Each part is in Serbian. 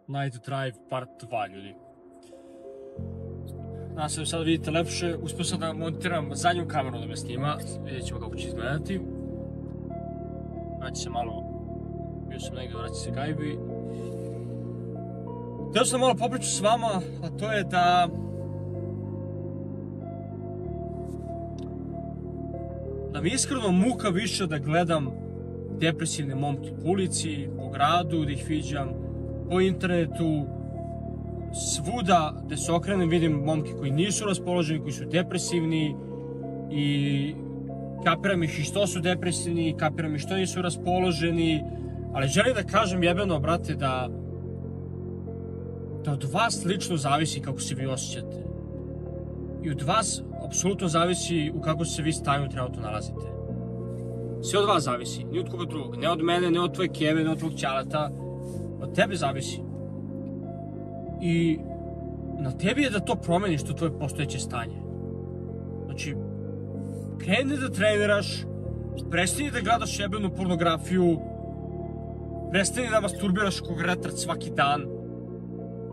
Night Drive part 2, ljudi. Nadam se da sad vidite lepše. Uspio sam da montiram zadnju kameru da me snima. Vidjet ćemo kako će izgledati. Vraći se malo. Bio sam negdje, vraći se gajbi. Htio sam malo popričati s vama, a to je da mi je iskreno muka više da gledam depresivne momke po ulici, po gradu, da ih viđam, po internetu, svuda gde se okrenem vidim momke koji nisu raspoloženi, koji su depresivni i kapiram ih i što su depresivni, kapiram ih što nisu raspoloženi, ali želim da kažem jebeno, brate, da od vas lično zavisi kako se vi osjećate. I od vas apsolutno zavisi u kako se vi stanju trenutno nalazite. Sve od vas zavisi, ni od koga drugog. Ne od mene, ne od tvoje keve, ne od tvojeg ćalata. Od tebe zavisi. I na tebi je da to promeniš, to tvoje postojeće stanje. Znači, kreni da treniraš, prestani da gledaš jebenu pornografiju, prestani da masturbiraš kog retard svaki dan,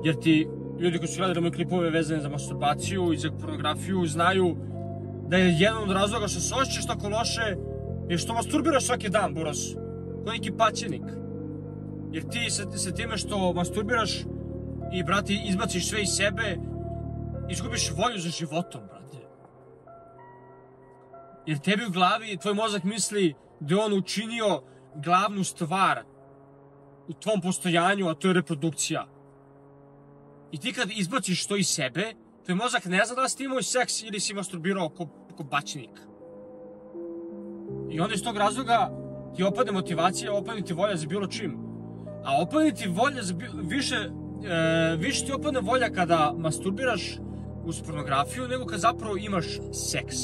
jer ti ljudi koji su gledali moje klipove vezane za masturbaciju i za pornografiju znaju da je jedan od razloga što se osjećaš tako loše je što masturbiraš svaki dan, buras, kao neki paćenik. Jer ti sa time što masturbiraš i, brate, izbaciš sve iz sebe, izgubiš volju za životom, brate. Jer tebi u glavi, tvoj mozak misli da je on učinio glavnu stvar u tvom postojanju, a to je reprodukcija. I ti kad izbaciš to iz sebe, tvoj mozak ne zna da si ti imao seks ili si masturbirao ko bačenik. I onda iz tog razloga ti opadne motivacija, opadne ti volja za bilo čim. A opadne ti volja za više ti opadne volja kada masturbiraš uz pornografiju nego kad zapravo imaš seks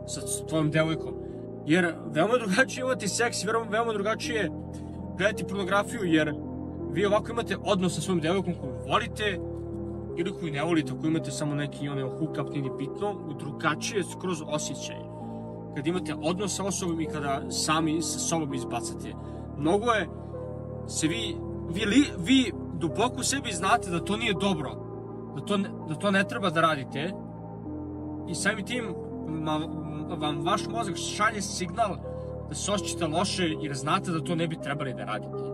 sa tvojom devojkom. Jer veoma drugačije imati seks, veoma drugačije gledati pornografiju, jer vi ovako imate odnos sa svojom devojkom koju volite ili koju ne volite, koju imate samo neki hook-up, nije bitno, drugačije skroz osjećaj. Kad imate odnos sa osobom i kada sami sa sobom izbacate. Mnogo je se vi duboko u sebi znate da to nije dobro, da to ne treba da radite i samim tim vam vaš mozak šalje signal da se osjećate loše jer znate da to ne bi trebali da radite.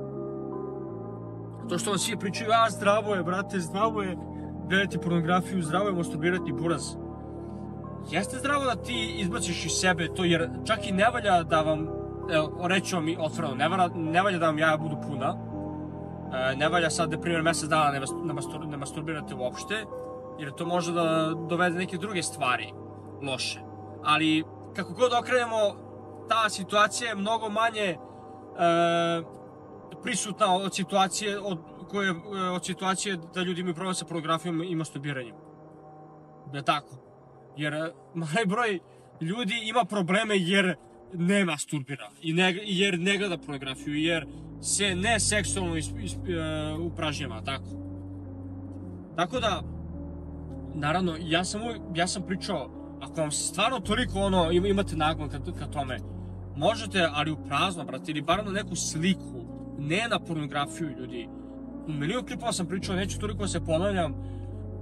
To što vam svi pričaju, zdravo je, brate, zdravo je gledati pornografiju, zdravo je masturbirati buraz. Jeste zdravo da ti izbaciš iz sebe to, jer čak i ne valja da vam, reći vam i otvoreno, ne valja da vam jaja budu puna, ne valja sad, na primjer, mjesec dana ne masturbirate uopšte, jer to može da dovede neke druge stvari loše. Ali, kako god okrenemo, ta situacija je mnogo manje prisutna od situacije da ljudi imaju problem sa pornografijom i masturbiranjem. Da je tako. Jer mali broj ljudi ima probleme jer ne masturbira, jer ne gleda pornografiju, jer se ne seksualno upražnjava, tako. Tako da, naravno, ja sam pričao, ako vam stvarno toliko imate nagon ka tome, možete, ali u prazno, brate, ili bar na neku sliku, ne na pornografiju, ljudi. U milion klipova sam pričao, neću toliko se ponavljam,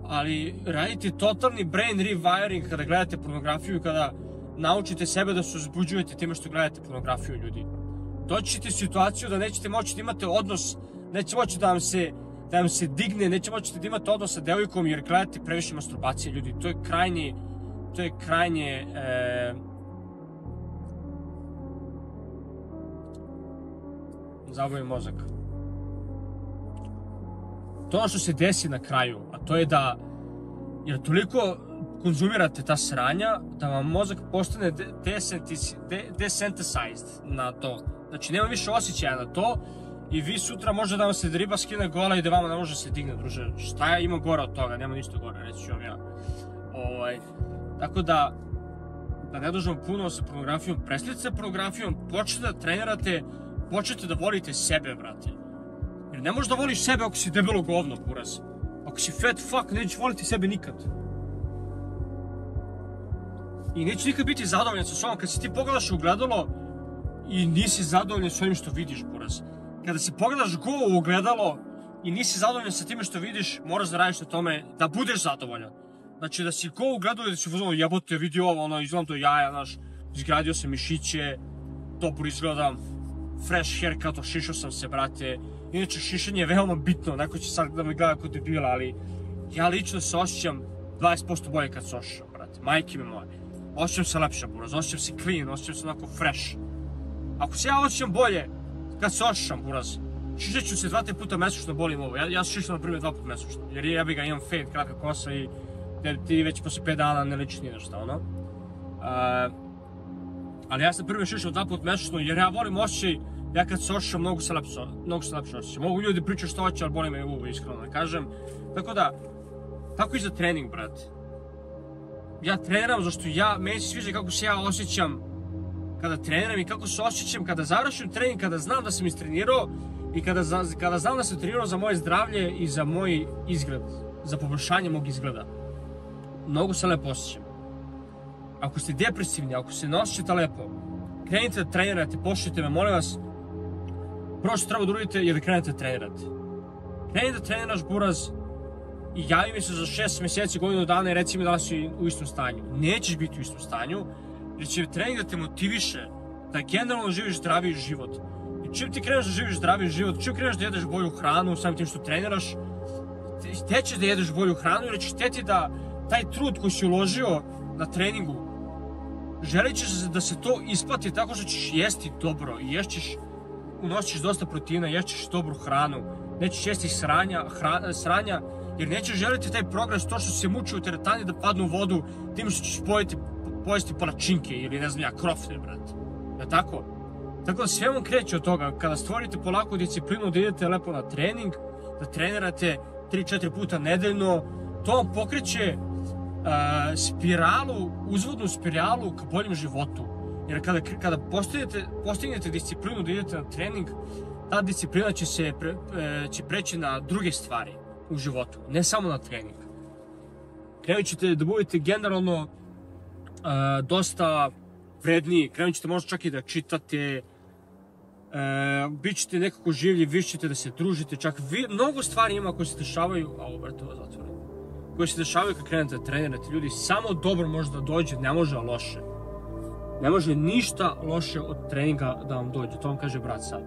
ali radite totalni brain rewiring kada gledate pornografiju, kada naučite sebe da se uzbuđujete time što gledate pornografiju, ljudi. Doći ćete u situaciju da nećete moći da imate odnos, neće moći da vam se digne, neće moći da imate odnos sa devojkom jer gledate previše masturbacije, ljudi. To je krajnje zabavim mozak. To ono što se desi na kraju, a to je da, jer toliko konzumirate ta sranja, da vam mozak postane desensitized na to. Znači, nema više osjećaja na to i vi sutra može da vam se riba skine gola i da vama ne može se digne, druže. Šta ima gore od toga? Nema ništa gore, reći ću vam ja. Tako da ne dužemo puno sa pornografijom, prestanite sa pornografijom, počnete da trenirate, počnete da volite sebe, brate. Jer ne možeš da voliš sebe ako si debelo govno, buraz. Ako si fat fuck, nećeš voliti sebe nikad. I nećeš nikad biti zadovoljan sa sobom. Kad si ti pogledaš u ogledalo i nisi zadovoljan s ovim što vidiš, buraz. Kada se pogledaš go u ogledalo i nisi zadovoljan sa time što vidiš, moraš da radiš na tome da budeš zadovoljan. Znači da si ko ugledao i da si uzmano jebote vidi ovo, izgledam to jaja, znaš, izgradio sam mišiće, dobro izgledam, fresh haircut, ošišao sam se, brate. Inače, šišanje je veoma bitno, neko će sad da me gleda kod debila, ali ja lično se osjećam 20% bolje kad se ošišam, brate, majke mi moje. Osjećam se lepše, buraz, osjećam se clean, osjećam se onako fresh. Ako se ja osjećam bolje kad se ošišam, buraz, šišat ću se 2-3 puta mesečno, bolim ovo. Ja se šišam na primjer 2 puta mesečno, jer ja bi ga imam fade, kratka kosa i ti već posle 5 dana ne liči ni nešto, ono. Ali ja sam prvi šišao 2 puta mesečno jer ja volim osjećaj, ja kad se ošišam mnogo se lepše osjećam. Mogu ljudi pričaju što hoće, ali boli me uvo, iskreno da kažem. Tako da, tako i za trening, brate. Ja treniram zašto meni se sviđa kako se ja osjećam kada treniram i kako se osjećam kada završim trening, kada znam da sam istrenirao i kada znam da sam trenirao za moje zdravlje i za moj izgled, za poboljšanje mog izgleda. Mnogo se lepo osjećam. Ako ste depresivni, ako se ne osjećate lepo, krenite da trenirate, pošljite me, molim vas. Prvo što treba da uradite je da krenete da trenirate. Kreni da treniraš, buraz, i javi mi se za 6 mjeseci, godinu dana i reci mi da li si u istom stanju. Nećeš biti u istom stanju, jer će trening da te motiviše da generalno živiš zdraviji život. I čim ti kreneš da živiš zdraviji život, čim kreneš da jedeš bolju hranu, samim tim što treniraš, tećeš da jedeš bolju hranu jer ćeš htjeti da taj trud koji si uložio na treningu, želit ćeš da se to isplati tako što ćeš jesti dobro i unosit ćeš dosta proteina, ješćeš dobru hranu, nećeš jesti sranja, jer nećeš želiti taj progres, to što se muči u teretani da padnu u vodu, tim što ćeš pojesti palačinke ili ne znam ja, krofne, brate. Je tako? Tako da sve vam kreće od toga, kada stvorite polako disciplinu da idete lepo na trening, da trenirate 3-4 puta nedeljno, to vam pokreće uzvodnu spiralu ka boljem životu. Jer kada postignete disciplinu da idete na trening, ta disciplina će preći na druge stvari u životu, ne samo na trening. Krenut ćete da budete generalno dosta vredniji, krenut ćete možda čak i da čitate, bit ćete nekako življi, više ćete da se družite, čak mnogo stvari ima koje se dešavaju, koje se dešavaju kad krenete da trenirate. Ljudi, samo dobro može da dođe, ne može loše. Ne može ništa loše od treninga da vam dođe, to vam kaže brat sad.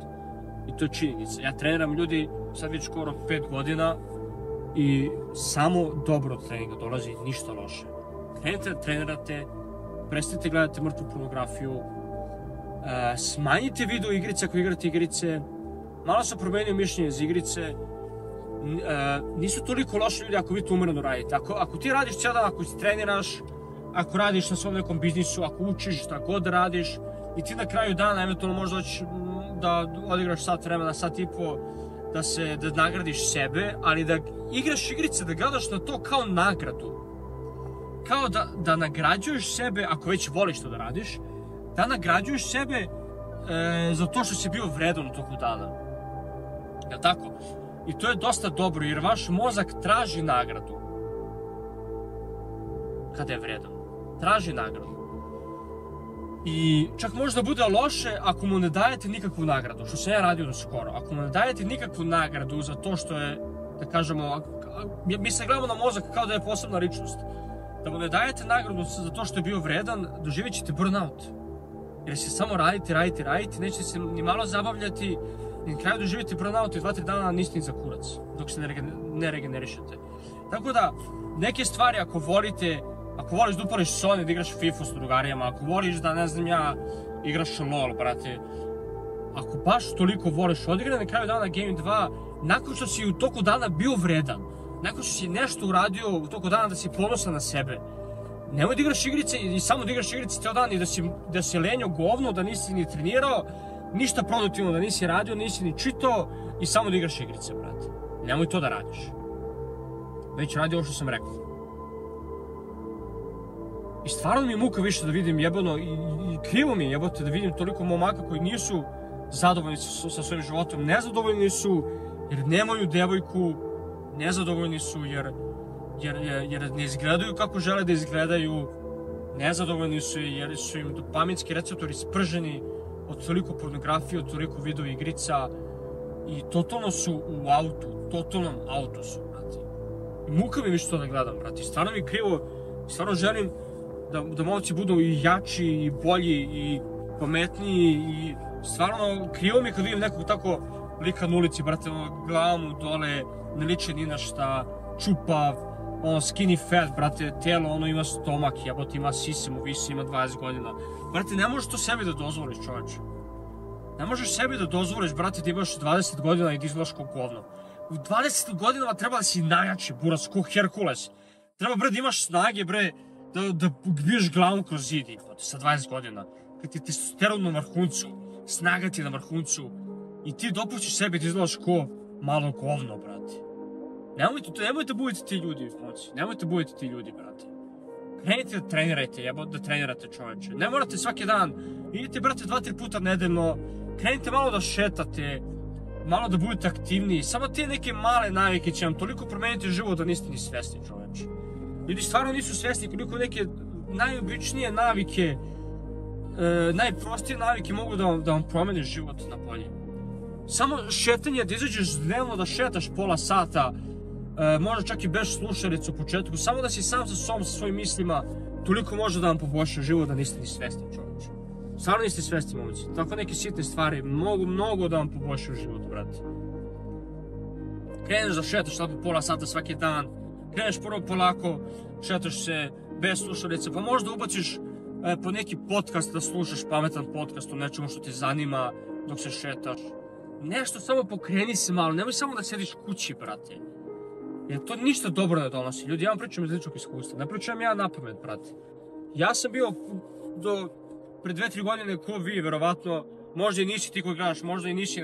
I to je činjenica. Ja treniram ljudi sad već skoro 5 godina i samo dobro od treninga dolazi, ništa loše. Krenite da trenirate, prestanite gledati mrtvu pornografiju, smanjite video igrice ako igrate igrice, malo sam promenio mišljenje za igrice, nisu toliko loši ljudi ako vi to umereno radite. Ako ti radiš cijel dan, ako treniraš, ako radiš na svom nekom biznisu, ako učiš, šta god da radiš i ti na kraju dana eventualno možda doći da odigraš sat vremena, sat i po, da nagradiš sebe, ali da igraš igrice, da gledaš na to kao nagradu. Kao da nagrađuješ sebe, ako već voliš to da radiš, da nagrađuješ sebe za to što si bio vredan u toku dana. Jel' tako? I to je dosta dobro jer vaš mozak traži nagradu. Kada je vredan. Traži nagradu. I čak može da bude loše ako mu ne dajete nikakvu nagradu, što sam ja radio do skoro. Ako mu ne dajete nikakvu nagradu za to što je, da kažemo, mi se gledamo na mozak kao da je posebna ličnost. Da mu ne dajete nagradu za to što je bio vredan, doživjet ćete burnout. Jer se samo radite, nećete se ni malo zabavljati, i na kraju doživite burnout i 2-3 dana niste ni za kurac, dok se ne regenerišete. Tako da, neke stvari ako voliš da upališ Sony, da igraš FIFA s drugarijama, ako voliš da, ne znam ja, igraš LOL, brate, ako baš toliko voliš odigrati na kraju dana Game 2, nakon što si u toku dana bio vredan, nakon što si nešto uradio u toku dana da si ponosan na sebe, nemoj da igraš igrice i samo da igraš igrice cijel dan i da si lenio govno, da nisi ni trenirao, ništa produktivno da nisi radio, nisi ni čitao i samo da igraš igrice, brate. Nemoj to da radiš. Već radi ovo što sam rekao. I stvarno mi je muka više da vidim jebano i krivo mi je jebote da vidim toliko momaka koji nisu zadovoljni sa svojim životom. Nezadovoljni su jer nemaju devojku, nezadovoljni su jer ne izgledaju kako žele da izgledaju, nezadovoljni su jer su im dopaminski receptori sprženi od toliko pornografije, od toliko video igrica i totalno su u autu, totalnom autu su, brate. I muka mi više to da gledam, brate. Stvarno mi krivo, stvarno želim da momci budu i jači, i bolji, i pametniji, i stvarno krivo mi kad vidim nekog tako lika na ulici, brate, glavu dole, ne liče ni na šta, čupav, skinny fat, brate, telo, ima stomak, jebote, ima sise mu visi, ima 20 godina. Brate, ne možeš to sebi da dozvoliš, čovječe. Ne možeš sebi da dozvoliš, brate, da imaš 20 godina i da izgledaš kao govno. U 20 godinama treba da si najjači, buras, ko Herkules. Treba, bre, da imaš snage, bre, da biješ glavom kroz zid, sa 20 godina. Kad ti testosteron na vrhuncu, snaga ti na vrhuncu i ti dopustiš sebi da izgledaš ko malo govno, brate. Nemojte budete ti ljudi, moći. Nemojte budete ti ljudi, brate. Krenite da trenirajte, da trenirate, čoveče. Ne morate svaki dan. Idite, brate, 2-3 puta nedeljno. Krenite malo da šetate, malo da budete aktivniji. Samo te neke male navike će vam toliko promeniti život da niste ni svesni, čoveče. Ljudi stvarno nisu svesni koliko neke najobičnije navike, najprostije navike mogu da vam promene život na bolje. Samo šetanje, da izađeš dnevno da šetaš pola sata, možda čak i bez slušalice u početku, samo da si sam sa sobom, sa svojim mislima, toliko može da vam poboljša život da niste ni svesni, čovječe. Stvarno niste svesni, momci. Tako neke sitne stvari mogu mnogo da vam poboljšaju život, brate. Kreneš da šetaš tako pola sata svaki dan, kreneš prvo polako, šetaš se bez slušalice, pa možda ubaciš po neki podcast da slušaš pametan podcast o nečemu što te zanima dok se šetaš. Nešto samo pokreni se malo, nemoj samo da sediš kući, brate. Jer to ništa dobro ne donosi. Ljudi, ja vam pričam iz ličnog iskustva, ne pričam ja napamet, brate. Ja sam bio do pre 2-3 godine ko vi, verovatno, možda i nisi ti koji gledaš, možda i nisi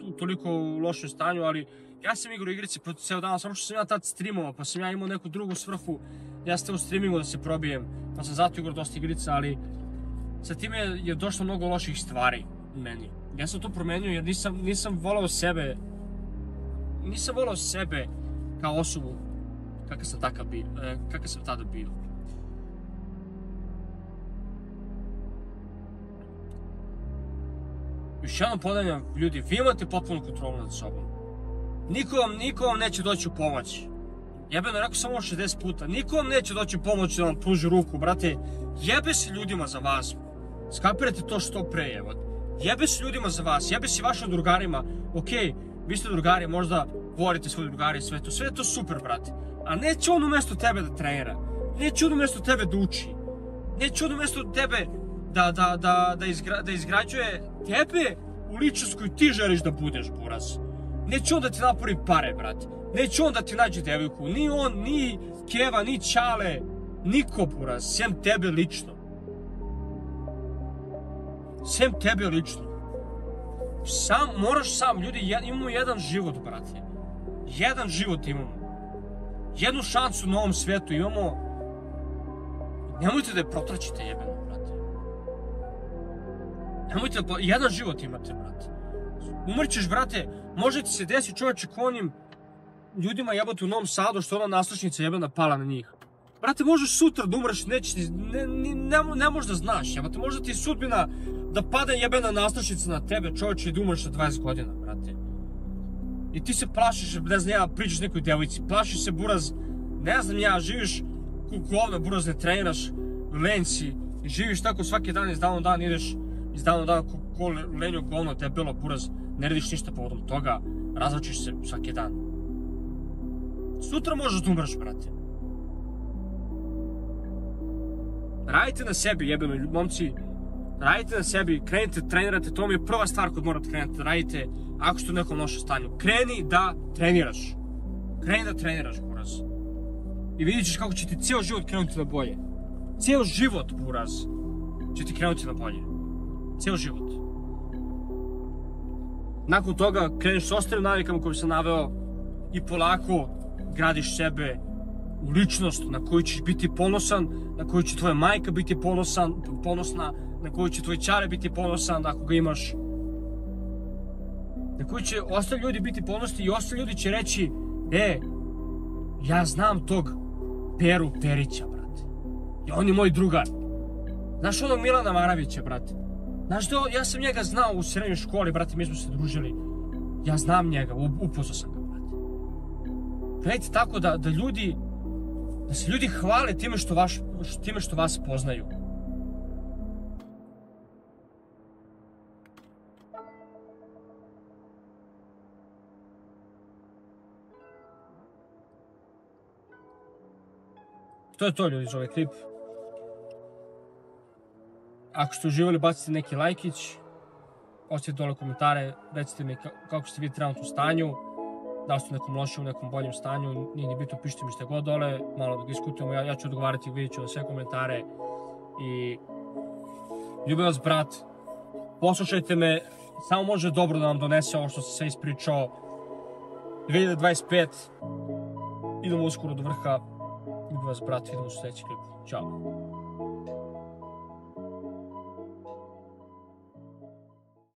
u toliko lošem stanju, ali ja sam igrao igrice po ceo dan, samo što sam ja tad streamovao, pa sam ja imao neku drugu svrhu, ja sam u streamingu da se probijem, pa sam zato igrao dosta igrica, ali sa time je došlo mnogo loših stvari u meni. Ja sam to promenio jer nisam volao sebe kao osobu kakav sam tada bio. Još jednom ponavljam, ljudi, vi imate potpunu kontrolu nad sobom. Niko vam neće doći u pomoć. Jebeno, rekao sam ovo 60 puta. Niko vam neće doći u pomoć da vam pruži ruku, brate. Jebe se ljudima za vas. Skapirate to što pre, evo. Jebe se ljudima za vas, jebe se vašim drugarima. Okej, vi ste drugari, možda volite svoje drugari i sve je to super, brate. A neće on umjesto tebe da trenira. Neće on umjesto tebe da uči. Neće on umjesto tebe da izgrađuje tebe u ličnost koju ti želiš da budeš, buraz. Neće on da ti napravi pare, brate. Neće on da ti nađe devojku. Ni on, ni Keva, ni Čale. Niko, buraz, sem tebe lično. Sem tebe lično. Moraš sam, ljudi, imamo jedan život, brate. Jedan život imamo. Jednu šansu na ovom svijetu imamo. Nemojte da je protraćite, jebeno, brate. Nemojte da... Jedan život imate, brate. Umrćeš, brate, može ti se desi, čovječe, ko onim ljudima jebote u Novom Sadu što ona naslušnica jebena pala na njih. Brate, možeš sutra da umreš, ne možeš da znaš, jebote, možda ti je sudbina da pada jebena naslušnica na tebe, čovječe, i da umreš na 20 godina, brate. I ti se plašiš, ne znam ja, pričaš nekoj devojci, plašiš se, buraz, ne znam ja, živiš govna, buraz, ne treniraš, lenj si, i živiš tako svaki dan, iz dana u dan ideš, iz dana u dan ko lenjo govno, debelo, buraz, ne radiš ništa povodom toga, razlačiš se svaki dan. Sutra možeš da umreš, brate. Radite na sebi, jebeno, momci, radite na sebi, krenite, trenirate, to mi je prva stvar kod morate krenete da radite ako ste u nekom lošem stanju. Kreni da treniraš. Kreni da treniraš, buraz. I vidit ćeš kako će ti cijel život krenuti na bolje. Cijel život, buraz, će ti krenuti na bolje. Cijel život. Nakon toga kreneš s ostalim navikama koje sam naveo i polako gradiš sebe u ličnost na koju ćeš biti ponosan, na koju će tvoja majka biti ponosna, na koju će tvoj čale biti ponosan ako ga imaš. Na koju će ostali ljudi biti ponosni i ostali ljudi će reći ja znam tog Peru Perića, brate. I on je moj drugar. Znaš onog Milana Maravića, brate? Znaš da ja sam njega znao u srednjoj školi, brate, mi smo se družili. Ja znam njega, upoznao sam ga, brate. Gledajte tako da se ljudi hvale time što vas poznaju. To je to, ljudi, za ovaj klip. Ako ste uživali, bacite neki lajkić, ostavite dole komentare, recite mi kako ste vi trenutno u stanju, da li ste u nekom lošem, u nekom boljem stanju, nije ni bitno, pišite mi šta god dole, malo da diskutujemo, ja ću odgovarati, vidjet ću na sve komentare i ljubim vas, brat, poslušajte me, samo može dobro da vam donese ovo što sam sve ispričao. 2025, idemo uskoro do vrha, ljubim vas, brat, vidimo se u sljedećem klipu, ćao.